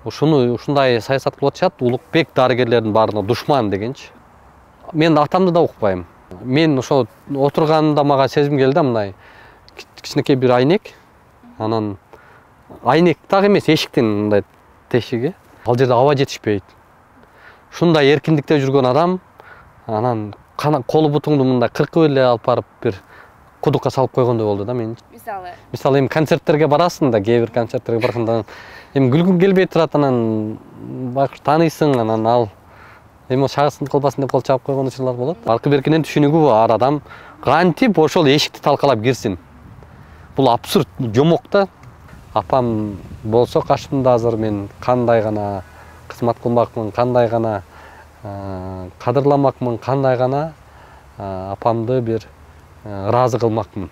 ушундай саясат кылып атышат, Улукбек дарыгерлердин баарына душман дегенчи. Мен атамды да укпайм. Мен ошо отурганымда мага сезим келди, мындай кичинекей бир айнек, анан айнек так эмес, эшиктин мындай тешиги. Ал жерде аба жетишпейт. Ушундай эркиндикте жүргөн адам, анан колу бутуңду мындай кыркып эле алып барып бир кудукка салып койгондой болду да мен. Мисалы эми концерттерге барасың да, кээ бир концерттерге барганда эми күлгүң келбей турат, анан байкуш тааныйсың, анан ал эми шагысын кылбасын деп кол чаап койгон учурлар болот. Аркы беркинен түшүнүгү бар адам кантип ошол эшикти талкалап кирсин. Бул абсурд, жомок да. Апам болсо каршымда азыр мен кандай гана кызмат кылмакмын, кандай гана кадырламакмын, кандай гана апамды бир ыраазы кылмакмын.